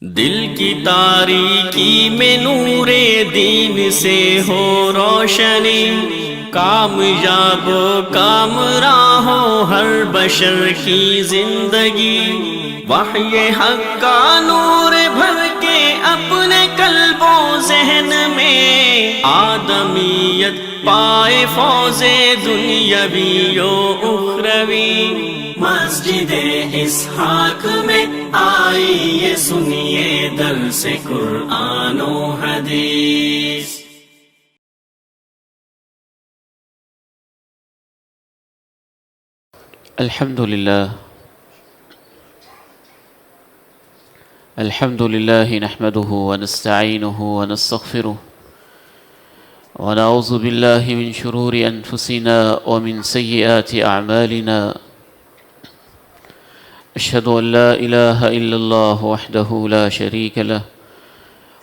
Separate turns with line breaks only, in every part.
دل کی تاریکی میں نور دین سے ہو روشنی، کامیاب و کامراں ہو ہر بشر کی زندگی، وحی حق کا نور بھر کے اپنے قلب و ذہن میں، آدمیت پائے فوز دنیاوی و اخروی۔ مسجد اسحاق میں آئیے سنیے درس قرآن و حدیث۔
الحمد لله نحمده ونستعينه ونستغفره ونعوذ بالله من شرور أنفسنا ومن سيئات أعمالنا، أشهد أن لا إله إلا الله وحده لا شريك له،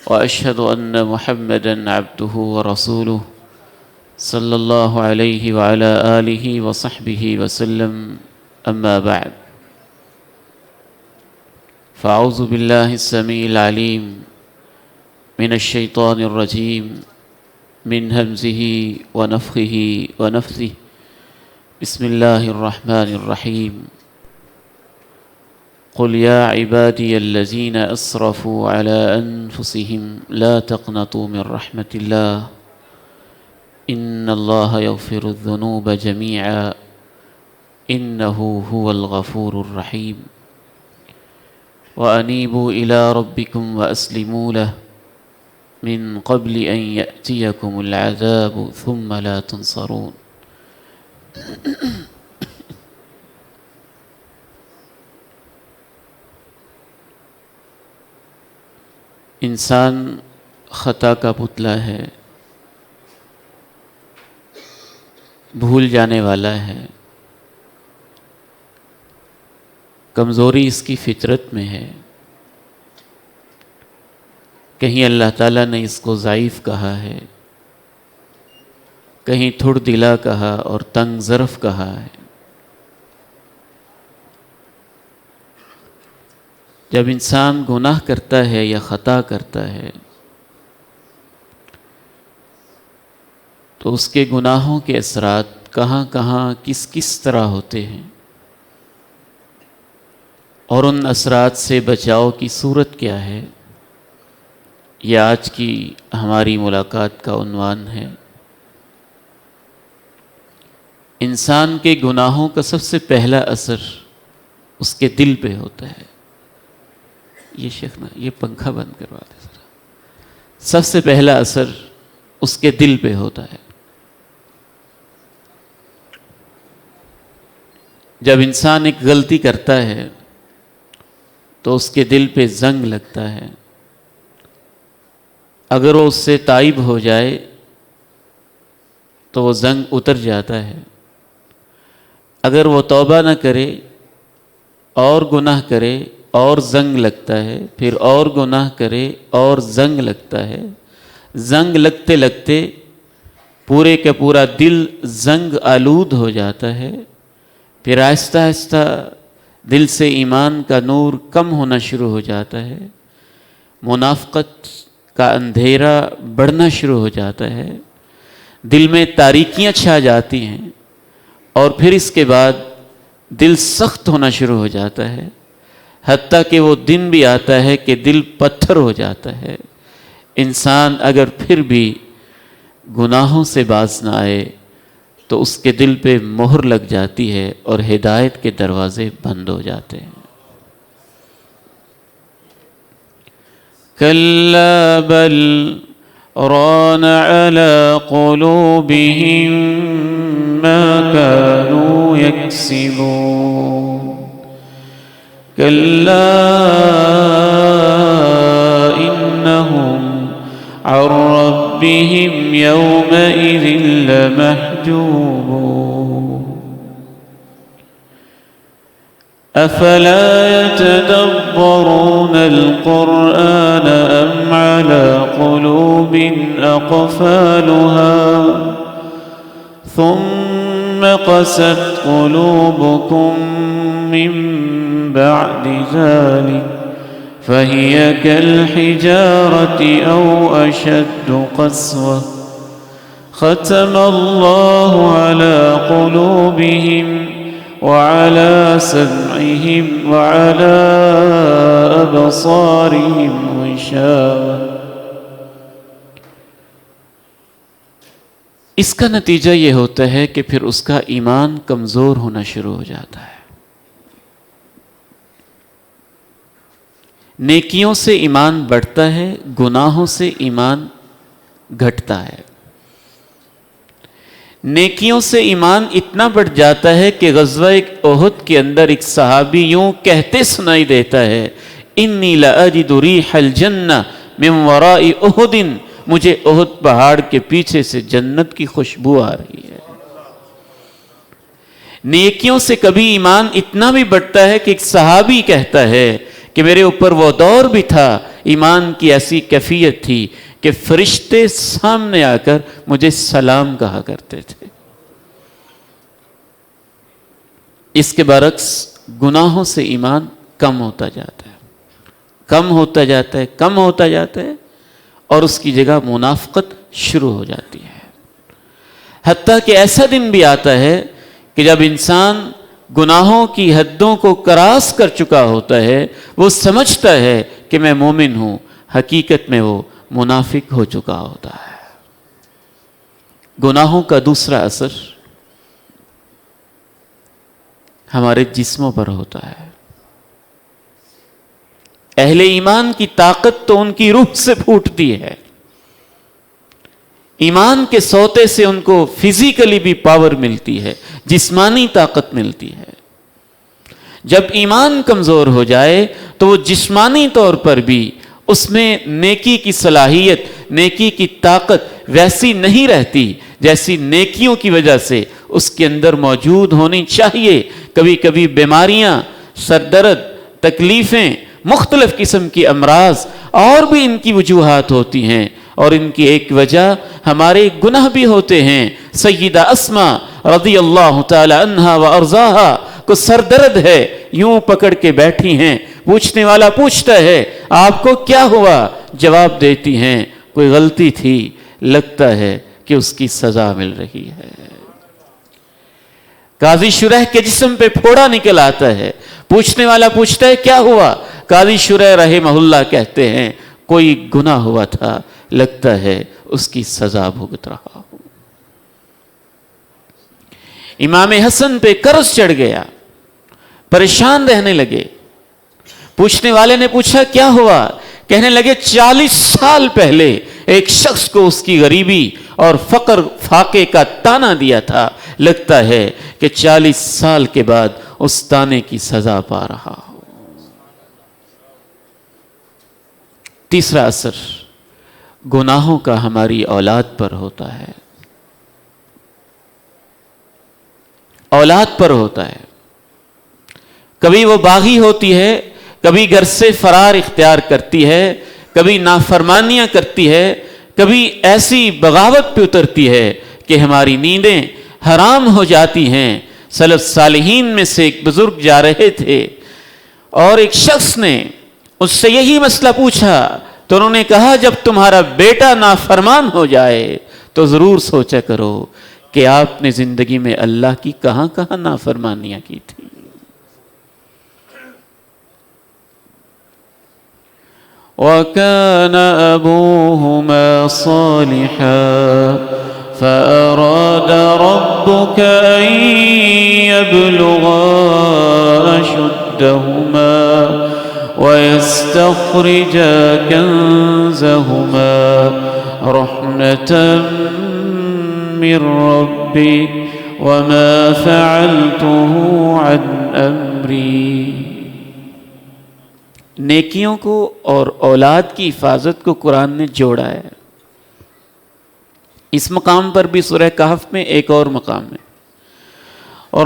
وأشهد أن محمدًا عبده ورسوله صلى الله عليه وعلى آله وصحبه وسلم، أما بعد، فأعوذ بالله السميع العليم من الشيطان الرجيم من همزه ونفخه ونفثه، بسم الله الرحمن الرحيم، قل يا عبادي الذين أسرفوا على أنفسهم لا تقنطوا من رحمة الله إن الله يغفر الذنوب جميعا إنه هو الغفور الرحيم، وأنيبوا إلى ربكم وأسلموا له من قبل أن يأتيكم العذاب ثم لا تنصرون۔ انسان خطا کا پتلا ہے، بھول جانے والا ہے، کمزوری اس کی فطرت میں ہے۔ کہیں اللہ تعالیٰ نے اس کو ضعیف کہا ہے، کہیں تھڑ دلا کہا اور تنگ ظرف کہا ہے۔ جب انسان گناہ کرتا ہے یا خطا کرتا ہے تو اس کے گناہوں کے اثرات کہاں کہاں کس کس طرح ہوتے ہیں، اور ان اثرات سے بچاؤ کی صورت کیا ہے، یہ آج کی ہماری ملاقات کا عنوان ہے۔ انسان کے گناہوں کا سب سے پہلا اثر اس کے دل پہ ہوتا ہے۔ یہ شیخ نا یہ پنکھا بند کروا دے ذرا۔ سب سے پہلا اثر اس کے دل پہ ہوتا ہے۔ جب انسان ایک غلطی کرتا ہے تو اس کے دل پہ زنگ لگتا ہے۔ اگر وہ اس سے تائب ہو جائے تو وہ زنگ اتر جاتا ہے۔ اگر وہ توبہ نہ کرے اور گناہ کرے اور زنگ لگتا ہے، پھر اور گناہ کرے اور زنگ لگتا ہے۔ زنگ لگتے لگتے پورے کا پورا دل زنگ آلود ہو جاتا ہے۔ پھر آہستہ آہستہ دل سے ایمان کا نور کم ہونا شروع ہو جاتا ہے، منافقت کا اندھیرا بڑھنا شروع ہو جاتا ہے، دل میں تاریکیاں چھا جاتی ہیں، اور پھر اس کے بعد دل سخت ہونا شروع ہو جاتا ہے، حتیٰ کہ وہ دن بھی آتا ہے کہ دل پتھر ہو جاتا ہے۔ انسان اگر پھر بھی گناہوں سے باز نہ آئے تو اس کے دل پہ مہر لگ جاتی ہے اور ہدایت کے دروازے بند ہو جاتے ہیں۔ کَلَّا بَلْ رَانَ عَلَىٰ قُلُوبِهِم مَّا كَانُوا يَكْسِبُونَ كَلَّا إِنَّهُمْ عَن رَّبِّهِمْ يَوْمَئِذٍ لَّمَحْجُوبُونَ أَفَلَا يَتَدَبَّرُونَ الْقُرْآنَ أَمْ عَلَىٰ قُلُوبٍ أَقْفَالُهَا ثُمَّ قَسَتْ قُلُوبُكُم مِّن بَعْدِ ذَلِكَ فهي كالحجارة أو أشد قسوة ختم الله على قلوبهم وعلى سمعهم وعلى أبصارهم غشاوة. اس کا نتیجہ یہ ہوتا ہے کہ پھر اس کا ایمان کمزور ہونا شروع ہو جاتا ہے. نیکیوں سے ایمان بڑھتا ہے، گناہوں سے ایمان گھٹتا ہے. نیکیوں سے ایمان اتنا بڑھ جاتا ہے کہ غزوہ احد کے اندر ایک صحابی یوں کہتے سنائی دیتا ہے، انی لاجد ریح الجنہ من وراء احد، مجھے احد پہاڑ کے پیچھے سے جنت کی خوشبو آ رہی ہے. نیکیوں سے کبھی ایمان اتنا بھی بڑھتا ہے کہ ایک صحابی کہتا ہے کہ میرے اوپر وہ دور بھی تھا، ایمان کی ایسی کیفیت تھی کہ فرشتے سامنے آ کر مجھے سلام کہا کرتے تھے. اس کے برعکس گناہوں سے ایمان کم ہوتا جاتا ہے، کم ہوتا جاتا ہے، کم ہوتا جاتا ہے، اور اس کی جگہ منافقت شروع ہو جاتی ہے. حتیٰ کہ ایسا دن بھی آتا ہے کہ جب انسان گناہوں کی حدوں کو کراس کر چکا ہوتا ہے، وہ سمجھتا ہے کہ میں مومن ہوں، حقیقت میں وہ منافق ہو چکا ہوتا ہے. گناہوں کا دوسرا اثر ہمارے جسموں پر ہوتا ہے. اہل ایمان کی طاقت تو ان کی روح سے پھوٹتی ہے. ایمان کے سوتے سے ان کو فزیکلی بھی پاور ملتی ہے، جسمانی طاقت ملتی ہے. جب ایمان کمزور ہو جائے تو وہ جسمانی طور پر بھی اس میں نیکی کی صلاحیت، نیکی کی طاقت ویسی نہیں رہتی جیسی نیکیوں کی وجہ سے اس کے اندر موجود ہونی چاہیے. کبھی کبھی بیماریاں، سر درد، تکلیفیں، مختلف قسم کی امراض اور بھی ان کی وجوہات ہوتی ہیں، اور ان کی ایک وجہ ہمارے گناہ بھی ہوتے ہیں. سیدہ اسماء رضی اللہ تعالی عنہا و ارضاہا کو سر درد ہے، یوں پکڑ کے بیٹھی ہیں. پوچھنے والا پوچھتا ہے آپ کو کیا ہوا؟ جواب دیتی ہیں کوئی غلطی تھی، لگتا ہے کہ اس کی سزا مل رہی ہے. قاضی شرح کے جسم پہ پھوڑا نکل آتا ہے. پوچھنے والا پوچھتا ہے کیا ہوا؟ قاضی شرح رحمہ اللہ کہتے ہیں کوئی گناہ ہوا تھا، لگتا ہے اس کی سزا بھگت رہا ہوں. امام حسن پہ قرض چڑھ گیا، پریشان رہنے لگے. پوچھنے والے نے پوچھا کیا ہوا؟ کہنے لگے 40 سال پہلے ایک شخص کو اس کی غریبی اور فقر فاقے کا تانا دیا تھا، لگتا ہے کہ 40 سال کے بعد اس تانے کی سزا پا رہا ہوں. تیسرا اثر گناہوں کا ہماری اولاد پر ہوتا ہے. اولاد پر ہوتا ہے. کبھی وہ باغی ہوتی ہے، کبھی گھر سے فرار اختیار کرتی ہے، کبھی نافرمانیاں کرتی ہے، کبھی ایسی بغاوت پہ اترتی ہے کہ ہماری نیندیں حرام ہو جاتی ہیں. سلف صالحین میں سے ایک بزرگ جا رہے تھے اور ایک شخص نے اس سے یہی مسئلہ پوچھا تو انہوں نے کہا جب تمہارا بیٹا نافرمان ہو جائے تو ضرور سوچا کرو کہ آپ نے زندگی میں اللہ کی کہاں کہاں نافرمانیاں کی تھی. وَكَانَ أَبُوهُمَا صَالِحًا فَأَرَادَ رَبُّكَ أَن يَبْلُغَا أَشُدَّهُمَا وَيَسْتَخْرِجَا كَنزَهُمَا رَحْمَةً مِّن رَّبِّكَ وَمَا فَعَلْتُهُ عَنْ أَمْرِي. نیکیوں کو اور اولاد کی حفاظت کو قرآن نے جوڑا ہے. اس مقام پر بھی سورہ کہف میں، ایک اور مقام میں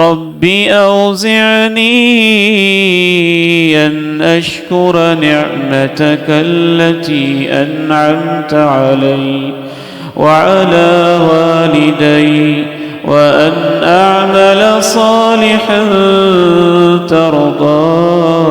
رَبِّ أَوْزِعْنِي أَنْ أَشْكُرَ نِعْمَتَكَ الَّتِي أَنْعَمْتَ عَلَيَّ وَعَلَى وَالِدَيَّ وَأَنْ أَعْمَلَ صَالِحًا تَرْضَاهُ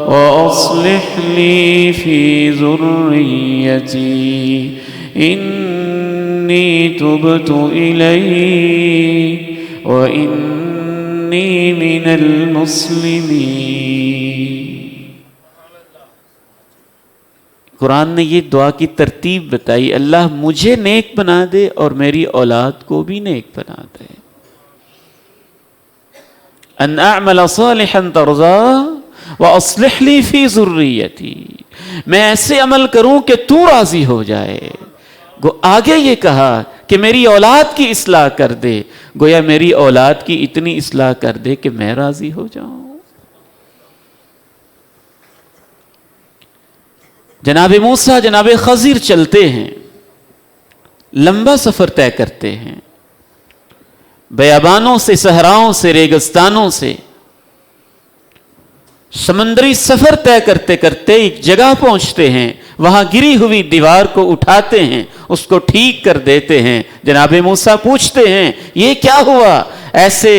وأصلح لي في ذريتي إني تبت إليك وإني من المسلمين. قرآن نے یہ دعا کی ترتیب بتائی، اللہ مجھے نیک بنا دے اور میری اولاد کو بھی نیک بنا دے. ان اعمل صالحا ترضاه واصلح لي في ذريتي، میں ایسے عمل کروں کہ تو راضی ہو جائے. آگے یہ کہا کہ میری اولاد کی اصلاح کر دے، گویا میری اولاد کی اتنی اصلاح کر دے کہ میں راضی ہو جاؤں. جناب موسیٰ جناب خضر چلتے ہیں، لمبا سفر طے کرتے ہیں، بیابانوں سے، صحراؤں سے، ریگستانوں سے سمندری سفر طے کرتے کرتے ایک جگہ پہنچتے ہیں. وہاں گری ہوئی دیوار کو اٹھاتے ہیں، اس کو ٹھیک کر دیتے ہیں. جناب موسیٰ پوچھتے ہیں یہ کیا ہوا؟ ایسے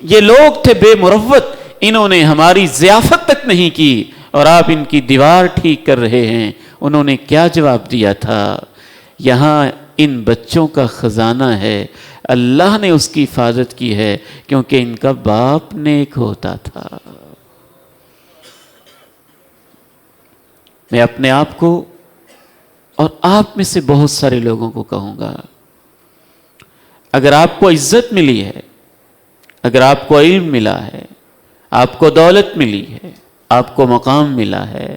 یہ لوگ تھے بے مروت، انہوں نے ہماری ضیافت تک نہیں کی اور آپ ان کی دیوار ٹھیک کر رہے ہیں. انہوں نے کیا جواب دیا تھا؟ یہاں ان بچوں کا خزانہ ہے، اللہ نے اس کی حفاظت کی ہے کیونکہ ان کا باپ نیک ہوتا تھا. میں اپنے آپ کو اور آپ میں سے بہت سارے لوگوں کو کہوں گا، اگر آپ کو عزت ملی ہے، اگر آپ کو علم ملا ہے، آپ کو دولت ملی ہے، آپ کو مقام ملا ہے،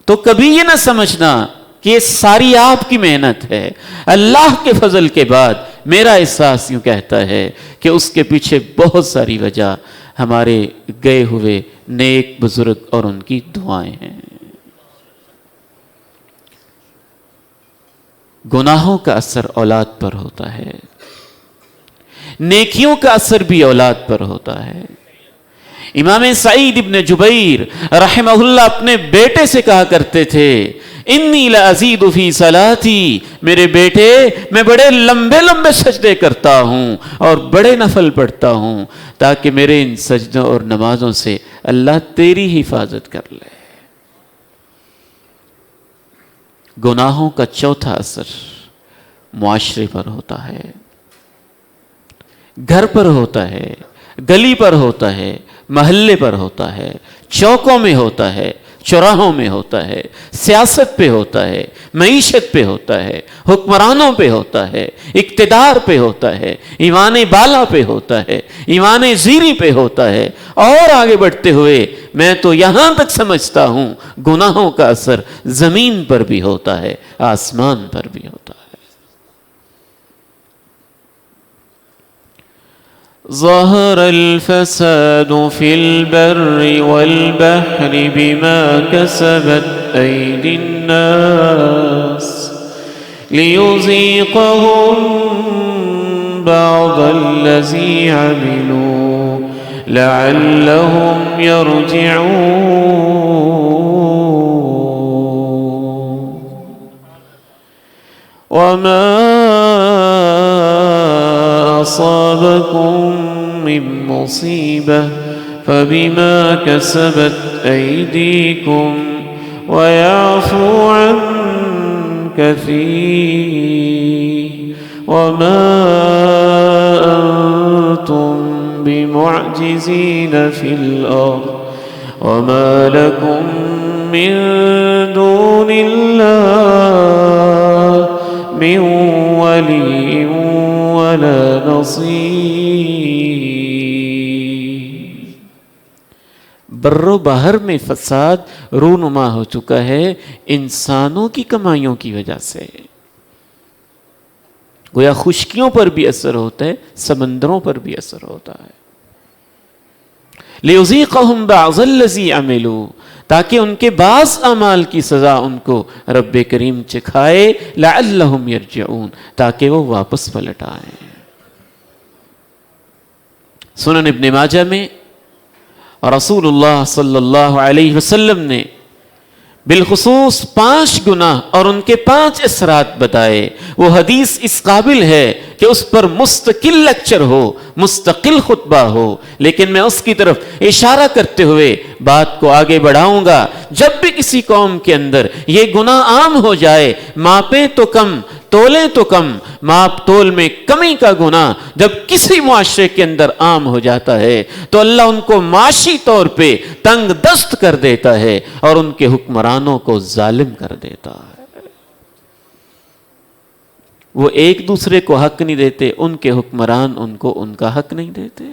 تو کبھی یہ نہ سمجھنا کہ یہ ساری آپ کی محنت ہے. اللہ کے فضل کے بعد میرا احساس یوں کہتا ہے کہ اس کے پیچھے بہت ساری وجہ ہمارے گئے ہوئے نیک بزرگ اور ان کی دعائیں ہیں. گناہوں کا اثر اولاد پر ہوتا ہے، نیکیوں کا اثر بھی اولاد پر ہوتا ہے. امام سعید ابن جبیر رحمہ اللہ اپنے بیٹے سے کہا کرتے تھے انی لازید فی صلاتی، میرے بیٹے میں بڑے لمبے لمبے سجدے کرتا ہوں اور بڑے نفل پڑھتا ہوں تاکہ میرے ان سجدوں اور نمازوں سے اللہ تیری حفاظت کر لے. گناہوں کا چوتھا اثر معاشرے پر ہوتا ہے، گھر پر ہوتا ہے، گلی پر ہوتا ہے، محلے پر ہوتا ہے، چوکوں میں ہوتا ہے، چوراہوں میں ہوتا ہے، سیاست پہ ہوتا ہے، معیشت پہ ہوتا ہے، حکمرانوں پہ ہوتا ہے، اقتدار پہ ہوتا ہے، ایوان بالا پہ ہوتا ہے، ایوان زیری پہ ہوتا ہے. اور آگے بڑھتے ہوئے میں تو یہاں تک سمجھتا ہوں گناہوں کا اثر زمین پر بھی ہوتا ہے، آسمان پر بھی ہوتا ہے. ظهر الفساد في البر والبحر بما كسبت أيدي الناس ليذيقهم بعض الذي عملوا لعلهم يرجعون. وما أصابكم من مصيبة فبما كسبت أيديكم ويعفو عن كثير وما أنتم بمعجزين في الأرض وما لكم من دون الله من ولي ولا نصير. بر و بحر میں فساد رونما ہو چکا ہے انسانوں کی کمائیوں کی وجہ سے. گویا خشکیوں پر بھی اثر ہوتا ہے، سمندروں پر بھی اثر ہوتا ہے. لِيُذِيقَهُمْ بَعْضَ الَّذِي عَمِلُوا، تاکہ ان کے بعض اعمال کی سزا ان کو رب کریم چکھائے. لَعَلَّهُمْ يَرْجِعُونَ، تاکہ وہ واپس پلٹ آئیں. سنن ابن ماجہ میں رسول اللہ صلی اللہ علیہ وسلم نے بالخصوص 5 گناہ اور ان کے 5 اثرات بتائے. وہ حدیث اس قابل ہے کہ اس پر مستقل لیکچر ہو، مستقل خطبہ ہو، لیکن میں اس کی طرف اشارہ کرتے ہوئے بات کو آگے بڑھاؤں گا۔ جب بھی کسی قوم کے اندر یہ گناہ عام ہو جائے، ماپیں تو کم تولیں تو کم، ماپ تول میں کمی کا گناہ جب کسی معاشرے کے اندر عام ہو جاتا ہے تو اللہ ان کو معاشی طور پہ تنگ دست کر دیتا ہے اور ان کے حکمرانوں کو ظالم کر دیتا ہے۔ وہ ایک دوسرے کو حق نہیں دیتے، ان کے حکمران ان کو ان کا حق نہیں دیتے۔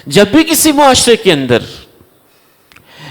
جب بھی کسی معاشرے کے اندر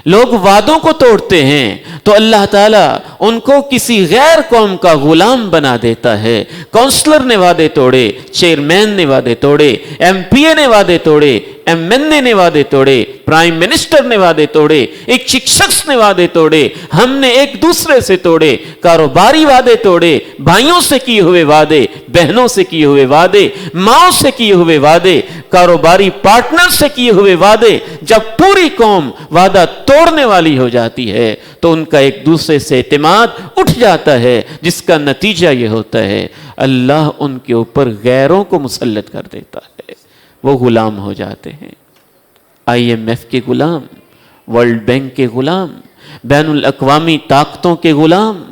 لوگ وعدوں کو توڑتے ہیں تو اللہ تعالیٰ ان کو کسی غیر قوم کا غلام بنا دیتا ہے۔ کونسلر نے وعدے توڑے، چیئرمین نے وعدے توڑے، ایم پی اے نے وعدے توڑے، ایم این اے نے وعدے توڑے، پرائم منسٹر نے وعدے توڑے، ایک شخص نے وعدے توڑے، ہم نے ایک دوسرے سے توڑے، کاروباری وعدے توڑے، بھائیوں سے کیے ہوئے وعدے، بہنوں سے کیے ہوئے وعدے، ماؤں سے کیے ہوئے وعدے، کاروباری پارٹنر سے کیے ہوئے وعدے۔ جب پوری قوم وعدہ توڑنے والی ہو جاتی ہے تو ان کا ایک دوسرے سے اعتماد اٹھ جاتا ہے، جس کا نتیجہ یہ ہوتا ہے اللہ ان کے اوپر غیروں کو مسلط کر دیتا ہے، وہ غلام ہو جاتے ہیں۔ آئی ایم ایف کے غلام، ورلڈ بینک کے غلام، بین الاقوامی طاقتوں کے غلام۔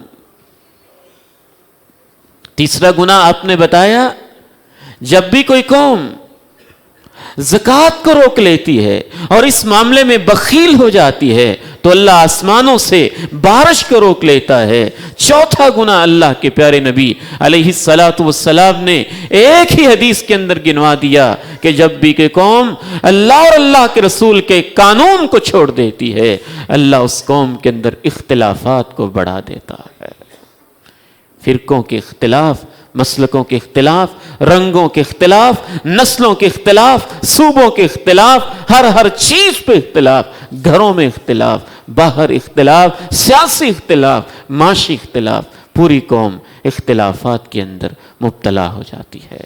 تیسرا گناہ آپ نے بتایا، جب بھی کوئی قوم زکوٰۃ کو روک لیتی ہے اور اس معاملے میں بخیل ہو جاتی ہے تو اللہ آسمانوں سے بارش کو روک لیتا ہے۔ چوتھا گناہ اللہ کے پیارے نبی علیہ الصلاۃ والسلام نے ایک ہی حدیث کے اندر گنوا دیا کہ جب بھی کہ قوم اللہ اور اللہ کے رسول کے قانون کو چھوڑ دیتی ہے اللہ اس قوم کے اندر اختلافات کو بڑھا دیتا ہے۔ فرقوں کے اختلاف، مسلکوں کے اختلاف، رنگوں کے اختلاف، نسلوں کے اختلاف، صوبوں کے اختلاف، ہر چیز پہ اختلاف، گھروں میں اختلاف، باہر اختلاف، سیاسی اختلاف، معاشی اختلاف، پوری قوم اختلافات کے اندر مبتلا ہو جاتی ہے۔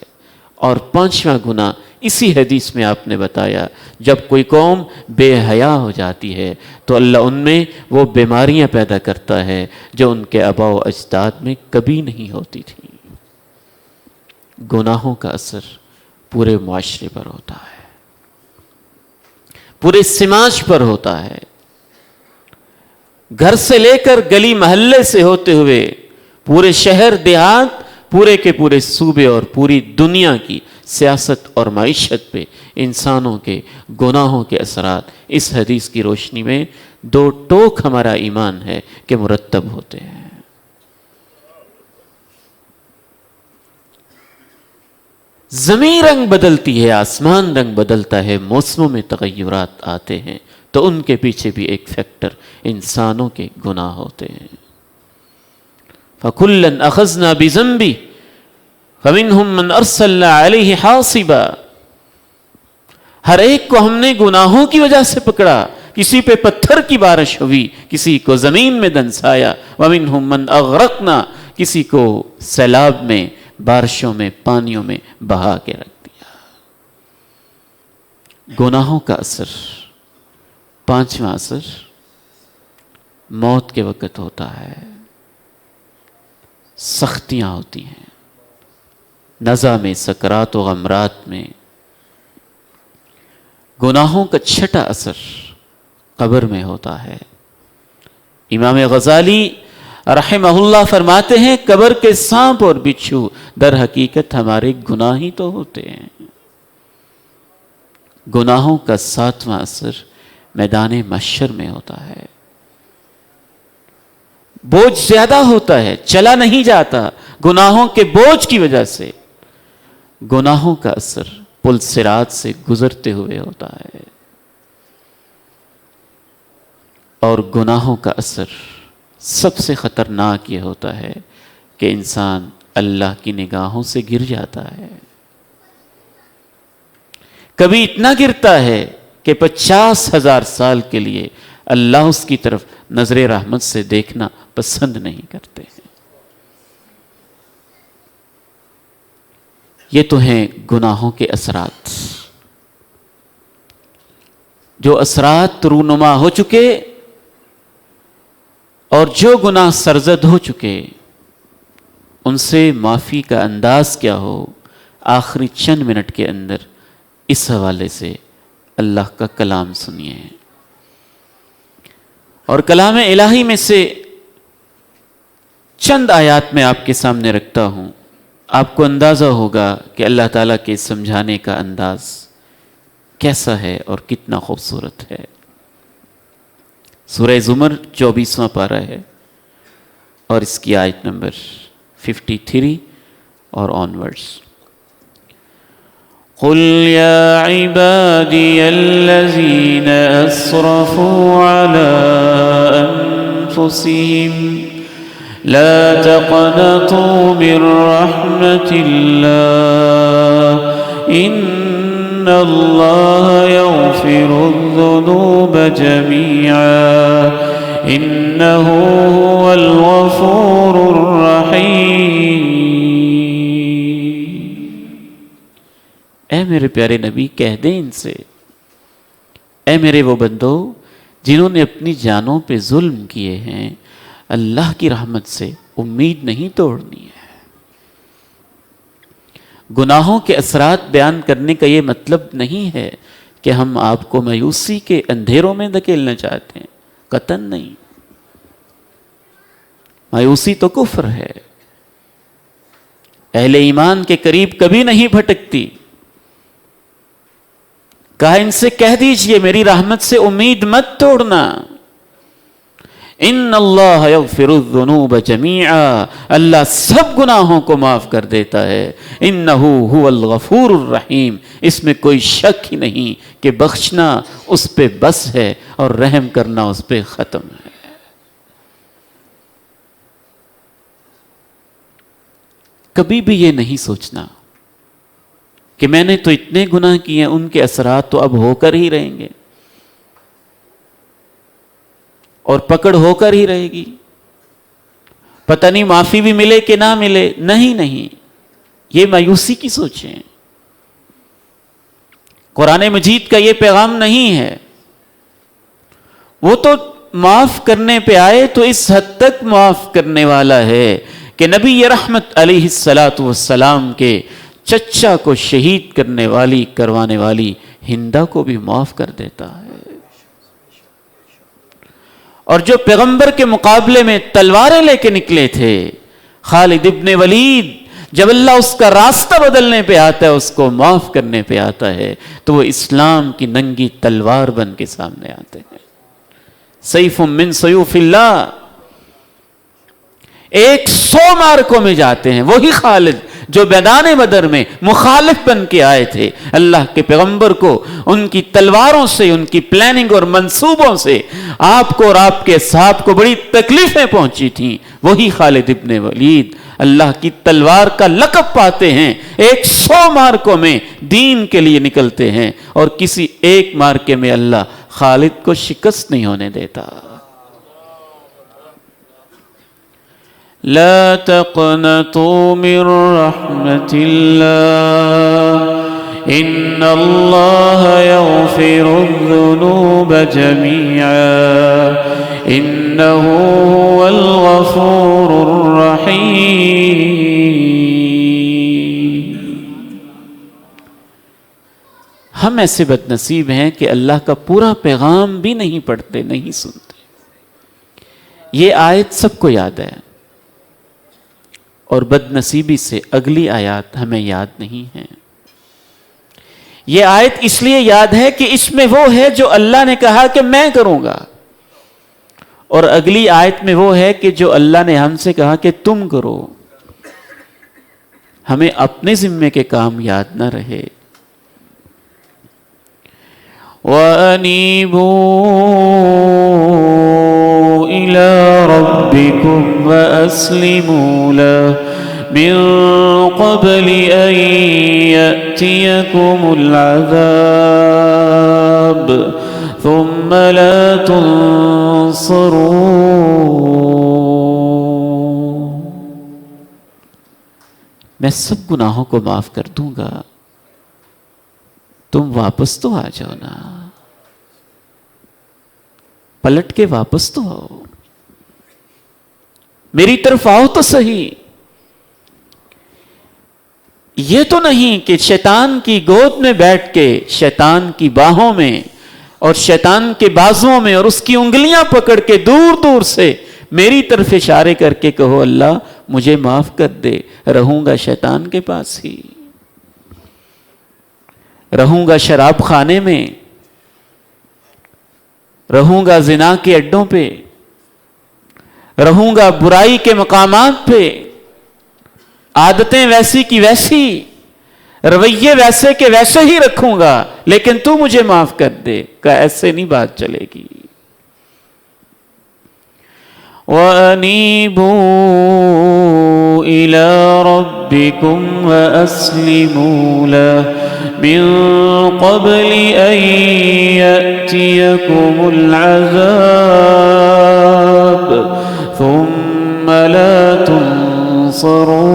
اور پانچواں گناہ اسی حدیث میں آپ نے بتایا، جب کوئی قوم بے حیا ہو جاتی ہے تو اللہ ان میں وہ بیماریاں پیدا کرتا ہے جو ان کے آباء و اجداد میں کبھی نہیں ہوتی تھی۔ گناہوں کا اثر پورے معاشرے پر ہوتا ہے، پورے سماج پر ہوتا ہے، گھر سے لے کر گلی محلے سے ہوتے ہوئے پورے شہر دیہات، پورے کے پورے صوبے اور پوری دنیا کی سیاست اور معیشت پہ انسانوں کے گناہوں کے اثرات اس حدیث کی روشنی میں دو ٹوک ہمارا ایمان ہے کہ مرتب ہوتے ہیں۔ زمین رنگ بدلتی ہے، آسمان رنگ بدلتا ہے، موسموں میں تغیرات آتے ہیں تو ان کے پیچھے بھی ایک فیکٹر انسانوں کے گناہ ہوتے ہیں۔ فَكُلًّا أَخَذْنَا بِذَنبِهِ فَمِنْهُمْ مَنْ أَرْسَلْنَا عَلَيْهِ حَاصِبًا، ہر ایک کو ہم نے گناہوں کی وجہ سے پکڑا، کسی پہ پتھر کی بارش ہوئی، کسی کو زمین میں دنسایا، وَمِنْهُمْ مَنْ أَغْرَقْنَا، کسی کو سیلاب میں، بارشوں میں، پانیوں میں بہا کے رکھ دیا۔ گناہوں کا اثر، پانچواں اثر موت کے وقت ہوتا ہے، سختیاں ہوتی ہیں، نزع میں، سکرات و غمرات میں۔ گناہوں کا چھٹا اثر قبر میں ہوتا ہے۔ امام غزالی رحمہ اللہ فرماتے ہیں قبر کے سانپ اور بچھو در حقیقت ہمارے گناہ ہی تو ہوتے ہیں۔ گناہوں کا ساتواں اثر میدان محشر میں ہوتا ہے، بوجھ زیادہ ہوتا ہے، چلا نہیں جاتا گناہوں کے بوجھ کی وجہ سے۔ گناہوں کا اثر پل صراط سے گزرتے ہوئے ہوتا ہے، اور گناہوں کا اثر سب سے خطرناک یہ ہوتا ہے کہ انسان اللہ کی نگاہوں سے گر جاتا ہے۔ کبھی اتنا گرتا ہے کہ 50,000 سال کے لیے اللہ اس کی طرف نظر رحمت سے دیکھنا پسند نہیں کرتے ہیں۔ یہ تو ہیں گناہوں کے اثرات، جو اثرات رونما ہو چکے اور جو گناہ سرزد ہو چکے ان سے معافی کا انداز کیا ہو، آخری چند منٹ کے اندر اس حوالے سے اللہ کا کلام سنیے. اور کلام الہی میں سے چند آیات میں آپ کے سامنے رکھتا ہوں، آپ کو اندازہ ہوگا کہ اللہ تعالیٰ کے سمجھانے کا انداز کیسا ہے اور کتنا خوبصورت ہے. سورہ زمر 24واں پارہ ہے اور اس کی آیت نمبر 53 اور آنورڈز. قل يا عبادي الذين أسرفوا على أنفسهم لا تقنطوا من رحمة الله إن الله يغفر الذنوب جميعا إنه هو الغفور الرحيم. اے میرے پیارے نبی کہہ دیں ان سے، اے میرے وہ بندو جنہوں نے اپنی جانوں پہ ظلم کیے ہیں، اللہ کی رحمت سے امید نہیں توڑنی ہے. گناہوں کے اثرات بیان کرنے کا یہ مطلب نہیں ہے کہ ہم آپ کو مایوسی کے اندھیروں میں دھکیلنا چاہتے ہیں، قطعاً نہیں. مایوسی تو کفر ہے، اہل ایمان کے قریب کبھی نہیں بھٹکتی. کہا ان سے کہہ دیجئے میری رحمت سے امید مت توڑنا. ان اللہ یغفر الذنوب جمیعا، اللہ سب گناہوں کو معاف کر دیتا ہے. انہ هو الغفور الرحیم، اس میں کوئی شک ہی نہیں کہ بخشنا اس پہ بس ہے اور رحم کرنا اس پہ ختم ہے. کبھی بھی یہ نہیں سوچنا کہ میں نے تو اتنے گناہ کیے ہیں، ان کے اثرات تو اب ہو کر ہی رہیں گے اور پکڑ ہو کر ہی رہے گی، پتہ نہیں معافی بھی ملے کہ نہ ملے. نہیں، یہ مایوسی کی سوچیں. قرآن مجید کا یہ پیغام نہیں ہے. وہ تو معاف کرنے پہ آئے تو اس حد تک معاف کرنے والا ہے کہ نبی رحمت علیہ السلام کے چچا کو شہید کروانے والی ہندا کو بھی معاف کر دیتا ہے. اور جو پیغمبر کے مقابلے میں تلواریں لے کے نکلے تھے، خالد ابن ولید، جب اللہ اس کا راستہ بدلنے پہ آتا ہے، اس کو معاف کرنے پہ آتا ہے، تو وہ اسلام کی ننگی تلوار بن کے سامنے آتے ہیں. سیف من سیوف اللہ، 100 مارکوں میں جاتے ہیں. وہی خالد جو میدان بدر میں مخالف بن کے آئے تھے اللہ کے پیغمبر کو، ان کی تلواروں سے، ان کی پلاننگ اور منصوبوں سے آپ کو اور آپ کے صحاب کو بڑی تکلیفیں پہنچی تھیں. وہی خالد ابن ولید اللہ کی تلوار کا لقب پاتے ہیں. 100 مارکوں میں دین کے لیے نکلتے ہیں اور کسی ایک مارکے میں اللہ خالد کو شکست نہیں ہونے دیتا. لا تقنطوا من رحمة الله إن الله يغفر الذنوب جميعا إنه هو الغفور الرحيم. ہم ایسے بد نصیب ہیں کہ اللہ کا پورا پیغام بھی نہیں پڑھتے، نہیں سنتے. یہ آیت سب کو یاد ہے اور بد نصیبی سے اگلی آیات ہمیں یاد نہیں ہیں. یہ آیت اس لیے یاد ہے کہ اس میں وہ ہے جو اللہ نے کہا کہ میں کروں گا، اور اگلی آیت میں وہ ہے کہ جو اللہ نے ہم سے کہا کہ تم کرو. ہمیں اپنے ذمے کے کام یاد نہ رہے. وَأَنِيبُوا إِلَىٰ رَبِّكُمْ وَأَسْلِمُوا لَهُ مِن قَبْلِ أَن يَأْتِيَكُمُ الْعَذَابُ ثُمَّ لَا تُنصَرُونَ. میں سب گناہوں کو معاف کر دوں گا، تم واپس تو آ جاؤ نا، پلٹ کے واپس تو آؤ، میری طرف آؤ تو صحیح. یہ تو نہیں کہ شیطان کی گود میں بیٹھ کے شیطان کی باہوں میں اور شیطان کے بازوؤں میں اور اس کی انگلیاں پکڑ کے دور دور سے میری طرف اشارے کر کے کہو اللہ مجھے معاف کر دے، رہوں گا شیطان کے پاس ہی، رہوں گا شراب خانے میں، رہوں گا زنا کے اڈوں پہ، رہوں گا برائی کے مقامات پہ، عادتیں ویسی کی ویسی، رویے ویسے کے ویسے ہی رکھوں گا، لیکن تو مجھے معاف کر دے، کہ ایسے نہیں بات چلے گی۔ وَأَنِيبُوا إِلَىٰ رَبِّكُمْ وَأَسْلِمُوا لَهُ مِن قَبْلِ أَن يَأْتِيَكُمُ الْعَذَابُ ثُمَّ لَا تُنصَرُونَ۔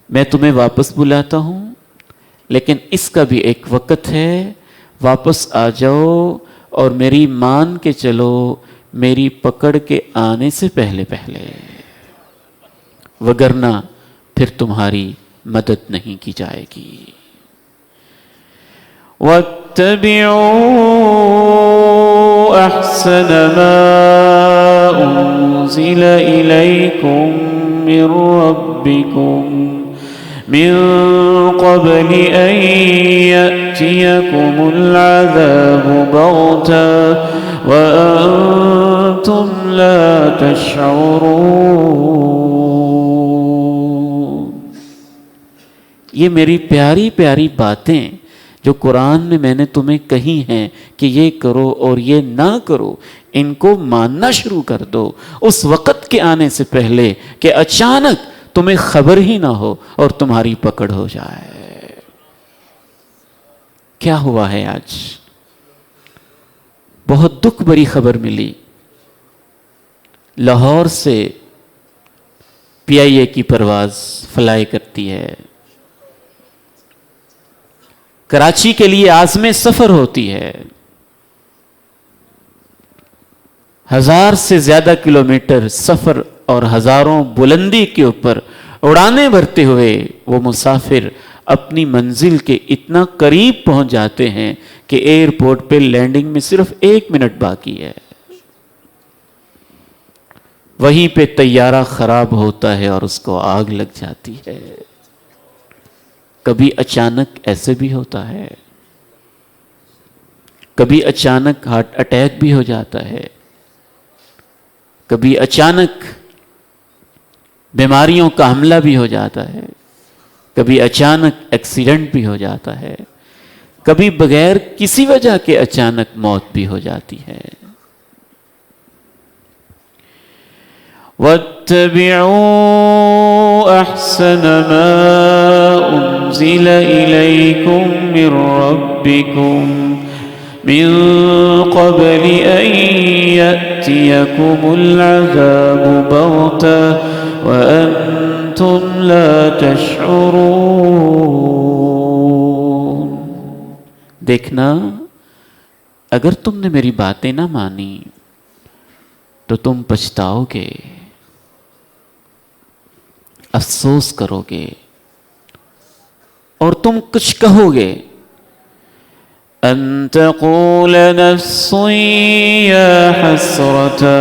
میں تمہیں واپس بلاتا ہوں، لیکن اس کا بھی ایک وقت ہے، واپس آ جاؤ اور میری مان کے چلو، میری پکڑ کے آنے سے پہلے پہلے، وگرنہ پھر تمہاری مدد نہیں کی جائے گی۔ وَاتَّبِعُوا أَحْسَنَ مَا أُنزِلَ إِلَيْكُم مِّن رَّبِّكُم مِّن قَبْلِ أَن يَأْتِيَكُمُ الْعَذَابُ بَغْتَةً وَأَنتُمْ لَا تَشْعُرُونَ۔ یہ میری پیاری پیاری باتیں جو قرآن میں میں نے تمہیں کہی ہیں کہ یہ کرو اور یہ نہ کرو، ان کو ماننا شروع کر دو اس وقت کے آنے سے پہلے کہ اچانک تمہیں خبر ہی نہ ہو اور تمہاری پکڑ ہو جائے۔ کیا ہوا ہے آج؟ بہت دکھ بری خبر ملی، لاہور سے PIA کی پرواز فلائی کرتی ہے، کراچی کے لیے عازم سفر ہوتی ہے، 1000 سے زیادہ کلومیٹر سفر اور ہزاروں بلندی کے اوپر اڑانے بھرتے ہوئے وہ مسافر اپنی منزل کے اتنا قریب پہنچ جاتے ہیں کہ ایئرپورٹ پہ لینڈنگ میں صرف 1 منٹ باقی ہے، وہیں پہ طیارہ خراب ہوتا ہے اور اس کو آگ لگ جاتی ہے۔ کبھی اچانک ایسے بھی ہوتا ہے، کبھی اچانک ہارٹ اٹیک بھی ہو جاتا ہے، کبھی اچانک بیماریوں کا حملہ بھی ہو جاتا ہے، کبھی اچانک ایکسیڈنٹ بھی ہو جاتا ہے، کبھی بغیر کسی وجہ کے اچانک موت بھی ہو جاتی ہے۔ وَاتَّبِعُوا أَحْسَنَ مَا أُنزِلَ إِلَيْكُم مِّن رَّبِّكُم مِّن قَبْلِ أَن يَأْتِيَكُمُ الْعَذَابُ بَغْتَةً وَأَنتُمْ لَا تَشْعُرُونَ۔ دیکھنا، اگر تم نے میری باتیں نہ مانی تو تم پچھتاؤ گے، افسوس کرو گے اور تم کچھ کہو گے، أَن تَقُولَ نَفْسٌ يَا حَسْرَتَا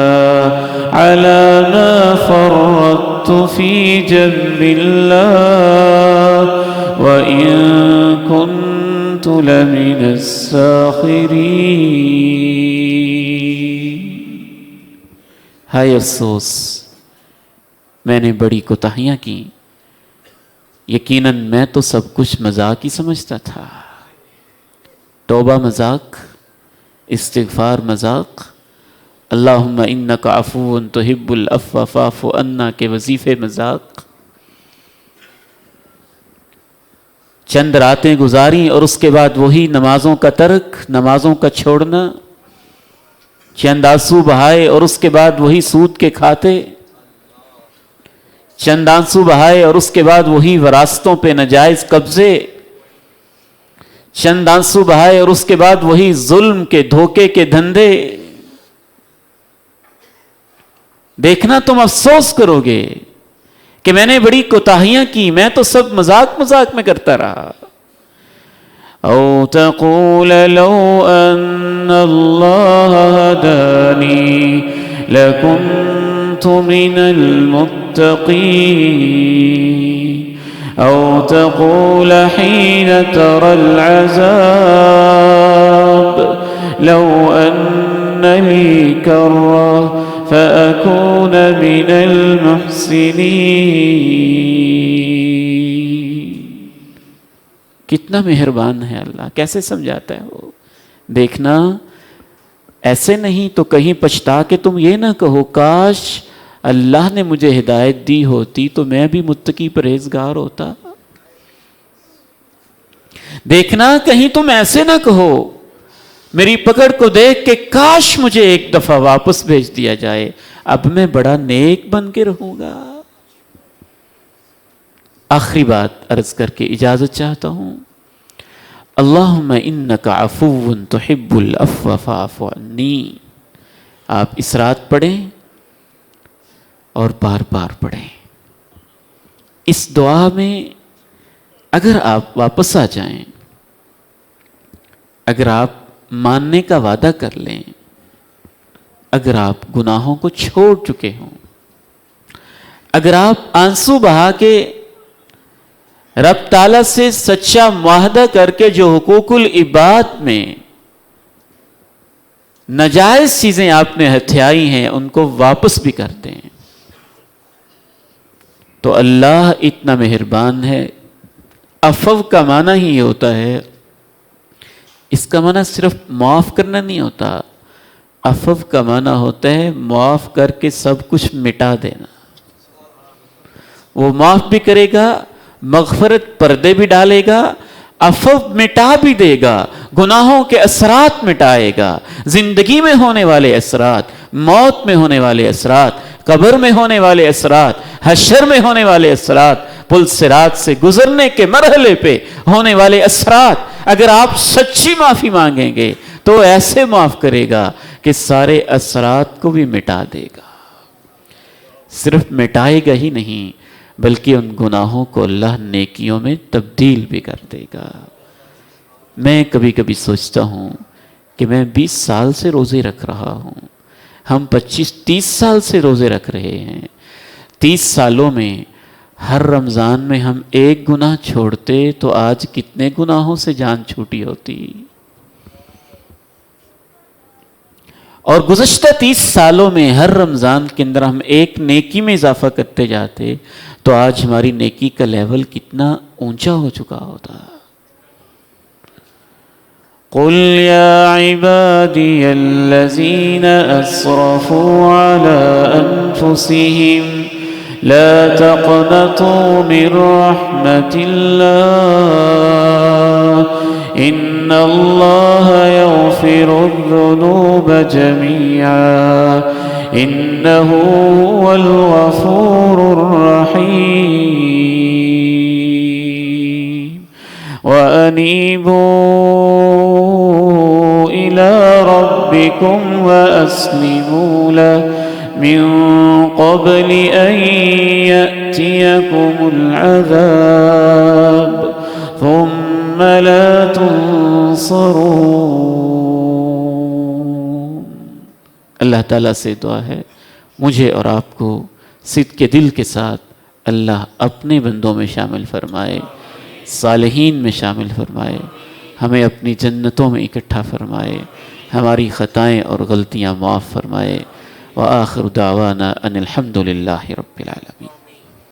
عَلَى مَا فَرَّطتُ فِي جَنبِ اللَّهِ وَإِن كُنتُ لَمِنَ السَّاخِرِينَ۔ ہائے افسوس، میں نے بڑی کوتاہیاں کی، یقیناً میں تو سب کچھ مذاق ہی سمجھتا تھا۔ توبہ مذاق، استغفار مذاق، اللہم انک عفو تحب العفو فاعف عنا کے وظیفے مذاق۔ چند راتیں گزاری اور اس کے بعد وہی نمازوں کا ترک، نمازوں کا چھوڑنا، چند آنسو بہائے اور اس کے بعد وہی سود کے کھاتے، چند آنسو بہائے اور اس کے بعد وہی وراثتوں پہ ناجائز قبضے، چند آنسو بہائے اور اس کے بعد وہی ظلم کے دھوکے کے دھندے۔ دیکھنا تم افسوس کرو گے کہ میں نے بڑی کوتاہیاں کی، میں تو سب مذاق مذاق میں کرتا رہا. او تقول لو ان اللہ ہدانی لکنت من المتقین. او تقول حین ترى العذاب لو ان لی کرہ فأكون من المحسنين. کتنا مہربان ہے اللہ، کیسے سمجھاتا ہے وہ. دیکھنا ایسے نہیں تو کہیں پچھتا کے تم یہ نہ کہو کاش اللہ نے مجھے ہدایت دی ہوتی تو میں بھی متقی پرہیزگار ہوتا. دیکھنا کہیں تم ایسے نہ کہو میری پکڑ کو دیکھ کے کاش مجھے ایک دفعہ واپس بھیج دیا جائے، اب میں بڑا نیک بن کے رہوں گا. آخری بات عرض کر کے اجازت چاہتا ہوں. اللہم انک عفو تحب العفو فاعف عنی. آپ اس رات پڑھیں اور بار بار پڑھیں. اس دعا میں اگر آپ واپس آ جائیں، اگر آپ ماننے کا وعدہ کر لیں، اگر آپ گناہوں کو چھوڑ چکے ہوں، اگر آپ آنسو بہا کے رب تعالیٰ سے سچا معاہدہ کر کے جو حقوق العباد میں ناجائز چیزیں آپ نے ہتھیائی ہیں ان کو واپس بھی کر دیں، تو اللہ اتنا مہربان ہے. عفو کا معنی ہی یہ ہوتا ہے، اس کا معنی صرف معاف کرنا نہیں ہوتا. عفو کا معنی ہوتا ہے معاف کر کے سب کچھ مٹا دینا. وہ معاف بھی کرے گا، مغفرت پردے بھی ڈالے گا، عفو مٹا بھی دے گا، گناہوں کے اثرات مٹائے گا، زندگی میں ہونے والے اثرات، موت میں ہونے والے اثرات، قبر میں ہونے والے اثرات، حشر میں ہونے والے اثرات، پل صراط سے گزرنے کے مرحلے پہ ہونے والے اثرات. اگر آپ سچی معافی مانگیں گے تو ایسے معاف کرے گا کہ سارے اثرات کو بھی مٹا دے گا. صرف مٹائے گا ہی نہیں بلکہ ان گناہوں کو اللہ نیکیوں میں تبدیل بھی کر دے گا. میں کبھی کبھی سوچتا ہوں کہ میں 20 سال سے روزے رکھ رہا ہوں، ہم 25-30 سال سے روزے رکھ رہے ہیں. 30 سالوں میں ہر رمضان میں ہم ایک گناہ چھوڑتے تو آج کتنے گناہوں سے جان چھوٹی ہوتی. اور گزشتہ 30 سالوں میں ہر رمضان کے اندر ہم ایک نیکی میں اضافہ کرتے جاتے تو آج ہماری نیکی کا لیول کتنا اونچا ہو چکا ہوتا. قل یا عبادی الذین اسرفوا علی انفسهم لا تقنطوا من رحمت اللہ ان اللہ یغفر الذنوب جميعا انہ هو الغفور الرحیم وانیبوا الی ربکم واسلموا له من قبل ان یأتیکم العذاب ثم لا تنصرون. اللہ تعالیٰ سے دعا ہے مجھے اور آپ کو صدق کے دل کے ساتھ اللہ اپنے بندوں میں شامل فرمائے، صالحین میں شامل فرمائے، ہمیں اپنی جنتوں میں اکٹھا فرمائے، ہماری خطائیں اور غلطیاں معاف فرمائے. وآخر دعوانا ان الحمد للہ رب العالمین.